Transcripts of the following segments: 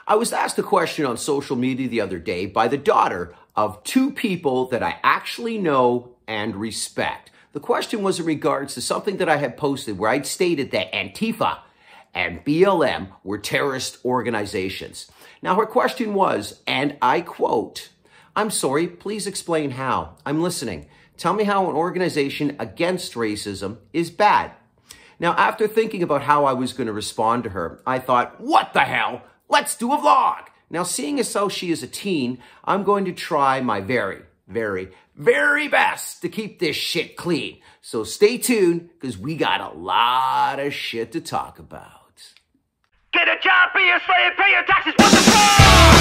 I was asked a question on social media the other day by the daughter of two people that I actually know and respect. The question was in regards to something that I had posted where I'd stated that Antifa and BLM were terrorist organizations. Now, her question was, and I quote, "I'm sorry, please explain how. I'm listening. Tell me how an organization against racism is bad." Now, after thinking about how I was going to respond to her, I thought, what the hell? Let's do a vlog. Now, seeing as how she is a teen, I'm going to try my very, very, very best to keep this shit clean. So stay tuned, because we got a lot of shit to talk about. Get a job, be a slave, pay your taxes, what the fuck?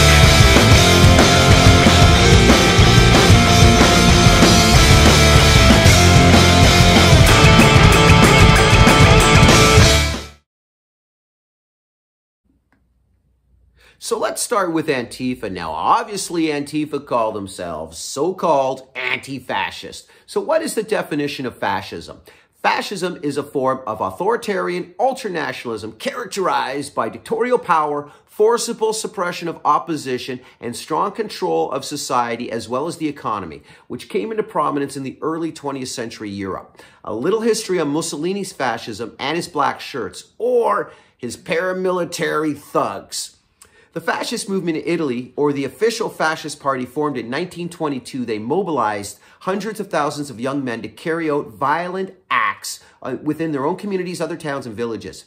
So let's start with Antifa now. Obviously, Antifa call themselves so-called anti-fascist. So what is the definition of fascism? Fascism is a form of authoritarian ultranationalism characterized by dictatorial power, forcible suppression of opposition, and strong control of society as well as the economy, which came into prominence in the early 20th century Europe. A little history on Mussolini's fascism and his black shirts, or his paramilitary thugs. The fascist movement in Italy, or the official fascist party, formed in 1922. They mobilized hundreds of thousands of young men to carry out violent acts within their own communities, other towns, and villages.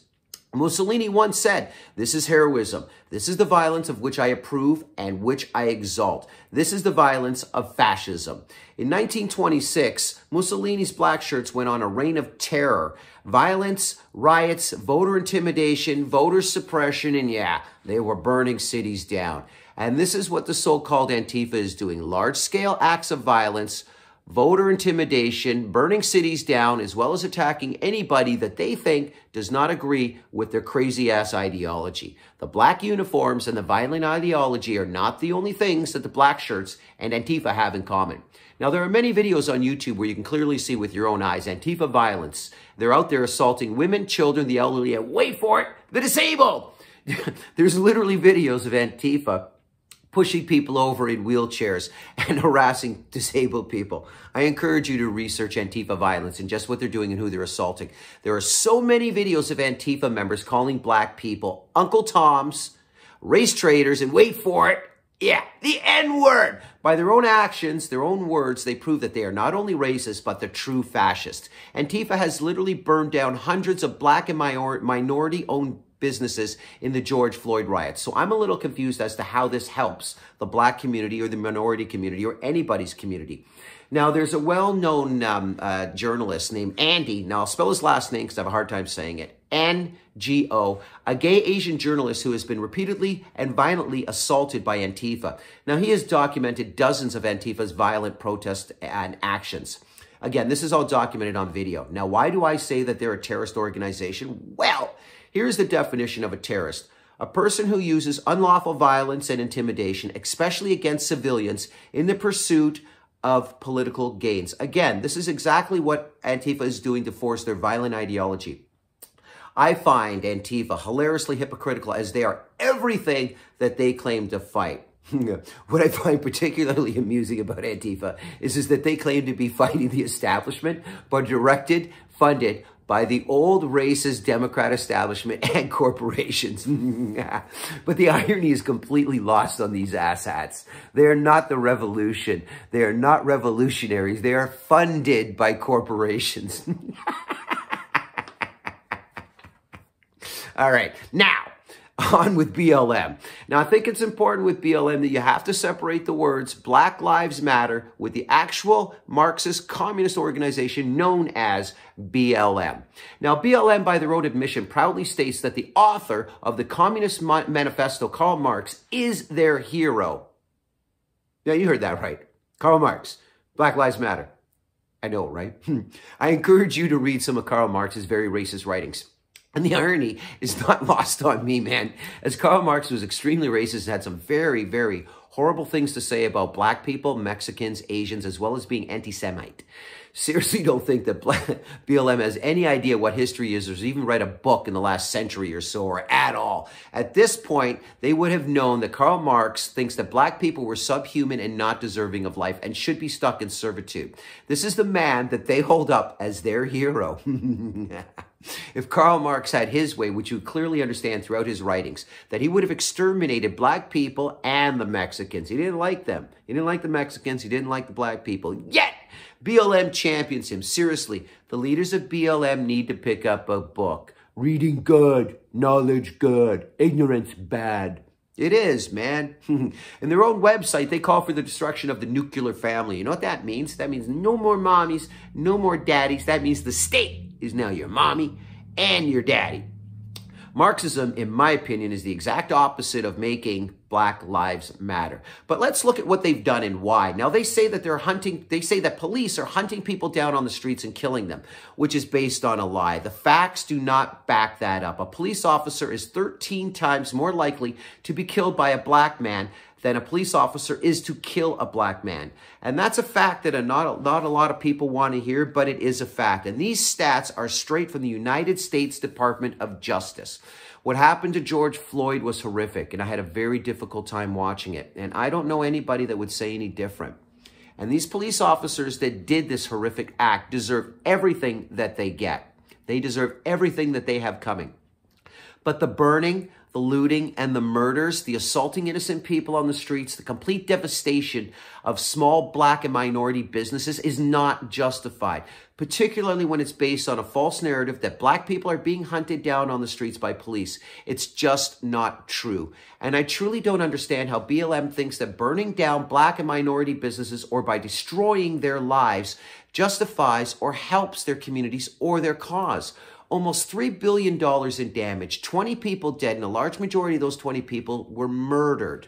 Mussolini once said, "This is heroism. This is the violence of which I approve and which I exalt. This is the violence of fascism." In 1926, Mussolini's black shirts went on a reign of terror. Violence, riots, voter intimidation, voter suppression, and yeah, they were burning cities down. And this is what the so-called Antifa is doing. Large-scale acts of violence, voter intimidation, burning cities down, as well as attacking anybody that they think does not agree with their crazy-ass ideology. The black uniforms and the violent ideology are not the only things that the black shirts and Antifa have in common. Now, there are many videos on YouTube where you can clearly see with your own eyes Antifa violence. They're out there assaulting women, children, the elderly, and wait for it, the disabled. There's literally videos of Antifa pushing people over in wheelchairs and harassing disabled people. I encourage you to research Antifa violence and just what they're doing and who they're assaulting. There are so many videos of Antifa members calling black people Uncle Toms, race traitors, and wait for it, yeah, the N-word. By their own actions, their own words, they prove that they are not only racist, but the true fascists. Antifa has literally burned down hundreds of black and minority-owned businesses in the George Floyd riots. So I'm a little confused as to how this helps the black community or the minority community or anybody's community. Now, there's a well-known journalist named Andy. Now, I'll spell his last name because I have a hard time saying it. N-G-O, a gay Asian journalist who has been repeatedly and violently assaulted by Antifa. Now, he has documented dozens of Antifa's violent protests and actions. Again, this is all documented on video. Now, why do I say that they're a terrorist organization? Well, here's the definition of a terrorist. A person who uses unlawful violence and intimidation, especially against civilians, in the pursuit of political gains. Again, this is exactly what Antifa is doing to force their violent ideology. I find Antifa hilariously hypocritical, as they are everything that they claim to fight. What I find particularly amusing about Antifa is that they claim to be fighting the establishment, but directed, funded by the old racist Democrat establishment and corporations. But the irony is completely lost on these asshats. They are not the revolution. They are not revolutionaries. They are funded by corporations. All right, now, on with BLM. Now, I think it's important with BLM that you have to separate the words Black Lives Matter with the actual Marxist communist organization known as BLM. Now, BLM, by their own admission, proudly states that the author of the Communist Manifesto, Karl Marx, is their hero. Yeah, you heard that right. Karl Marx, Black Lives Matter. I know, right? I encourage you to read some of Karl Marx's very racist writings. And the irony is not lost on me, man, as Karl Marx was extremely racist and had some very, very horrible things to say about black people, Mexicans, Asians, as well as being anti-Semite. seriously don't think that BLM has any idea what history is or has even read a book in the last century or so, or at all. At this point, they would have known that Karl Marx thinks that black people were subhuman and not deserving of life and should be stuck in servitude. This is the man that they hold up as their hero. If Karl Marx had his way, which you clearly understand throughout his writings, that he would have exterminated black people and the Mexicans. He didn't like them. He didn't like the Mexicans. He didn't like the black people. Yet, BLM champions him. Seriously, the leaders of BLM need to pick up a book. Reading good, knowledge good, ignorance bad. It is, man. In their own website, they call for the destruction of the nuclear family. You know what that means? That means no more mommies, no more daddies. That means the state is now your mommy and your daddy. Marxism, in my opinion, is the exact opposite of making Black Lives Matter. But let's look at what they've done and why. Now, they say that they say that police are hunting people down on the streets and killing them, which is based on a lie. The facts do not back that up. A police officer is 13 times more likely to be killed by a black man than a police officer is to kill a black man. And that's a fact that not a lot of people want to hear, but it is a fact. And these stats are straight from the United States Department of Justice. What happened to George Floyd was horrific, and I had a very difficult time watching it. And I don't know anybody that would say any different. And these police officers that did this horrific act deserve everything that they get. They deserve everything that they have coming. But the burning, the looting, and the murders, the assaulting innocent people on the streets, the complete devastation of small black and minority businesses is not justified, particularly when it's based on a false narrative that black people are being hunted down on the streets by police. It's just not true. And I truly don't understand how BLM thinks that burning down black and minority businesses or by destroying their lives justifies or helps their communities or their cause. Almost $3 billion in damage, 20 people dead, and a large majority of those 20 people were murdered.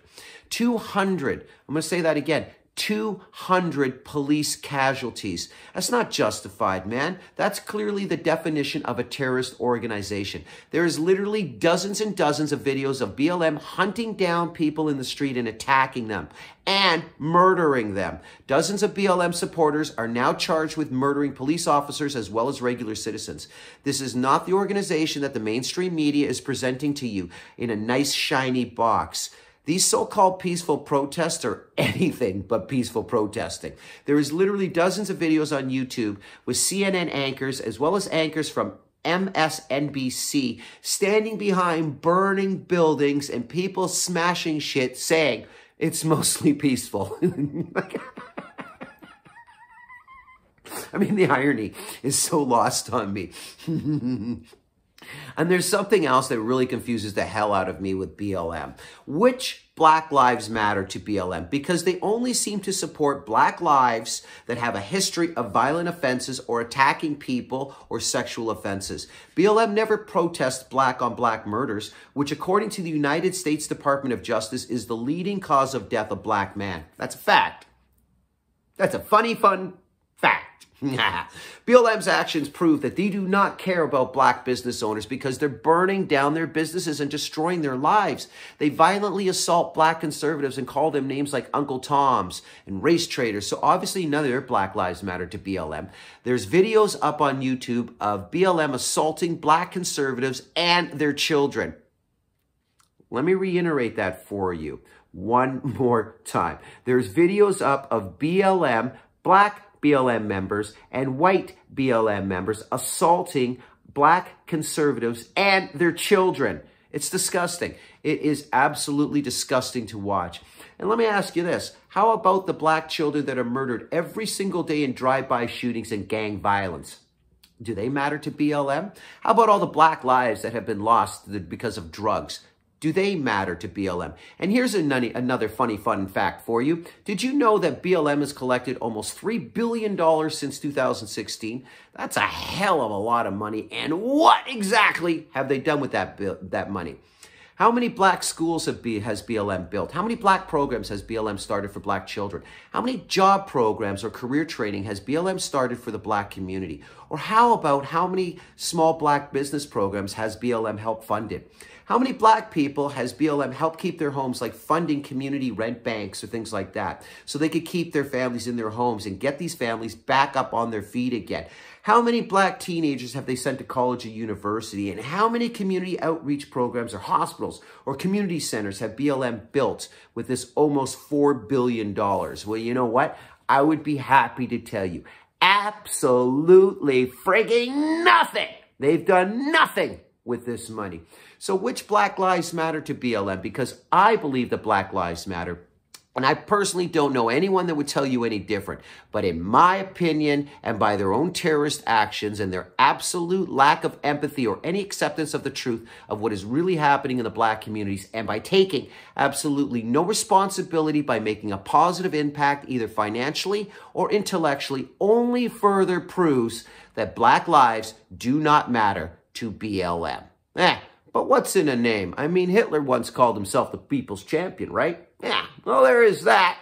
200, I'm going to say that again, 200 police casualties. That's not justified, man. That's clearly the definition of a terrorist organization. There is literally dozens and dozens of videos of BLM hunting down people in the street and attacking them and murdering them. Dozens of BLM supporters are now charged with murdering police officers as well as regular citizens. This is not the organization that the mainstream media is presenting to you in a nice, shiny box. These so-called peaceful protests are anything but peaceful protesting. There is literally dozens of videos on YouTube with CNN anchors as well as anchors from MSNBC standing behind burning buildings and people smashing shit saying it's mostly peaceful. I mean, the irony is so lost on me. And there's something else that really confuses the hell out of me with BLM. Which Black Lives Matter to BLM? Because they only seem to support black lives that have a history of violent offenses or attacking people or sexual offenses. BLM never protests black on black murders, which according to the United States Department of Justice is the leading cause of death of black man. That's a fact. That's a funny, fun fact. BLM's actions prove that they do not care about black business owners because they're burning down their businesses and destroying their lives. They violently assault black conservatives and call them names like Uncle Toms and race traitors. So obviously none of their Black Lives Matter to BLM. There's videos up on YouTube of BLM assaulting black conservatives and their children. Let me reiterate that for you one more time. There's videos up of BLM, black BLM members and white BLM members assaulting black conservatives and their children. It's disgusting. It is absolutely disgusting to watch. And let me ask you this. How about the black children that are murdered every single day in drive-by shootings and gang violence? Do they matter to BLM? How about all the black lives that have been lost because of drugs? Do they matter to BLM? And here's another funny fun fact for you. Did you know that BLM has collected almost $3 billion since 2016? That's a hell of a lot of money. And what exactly have they done with that money? How many black schools has BLM built? How many black programs has BLM started for black children? How many job programs or career training has BLM started for the black community? Or how about how many small black business programs has BLM helped funded? How many black people has BLM helped keep their homes, like funding community rent banks or things like that, so they could keep their families in their homes and get these families back up on their feet again? How many black teenagers have they sent to college or university? And how many community outreach programs or hospitals or community centers have BLM built with this almost $4 billion? Well, you know what? I would be happy to tell you, absolutely frigging nothing. They've done nothing with this money. So which Black Lives Matter to BLM? Because I believe that Black Lives Matter. And I personally don't know anyone that would tell you any different. But in my opinion, and by their own terrorist actions and their absolute lack of empathy or any acceptance of the truth of what is really happening in the black communities, and by taking absolutely no responsibility by making a positive impact either financially or intellectually, only further proves that black lives do not matter to BLM. But what's in a name? I mean, Hitler once called himself the people's champion, right? Yeah, well, there is that.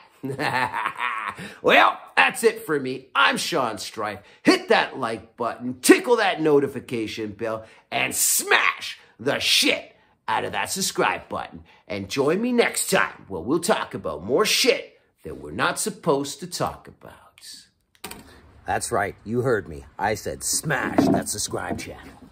Well, that's it for me. I'm Sean Strife. Hit that like button, tickle that notification bell, and smash the shit out of that subscribe button. And join me next time where we'll talk about more shit that we're not supposed to talk about. That's right. You heard me. I said smash that subscribe channel.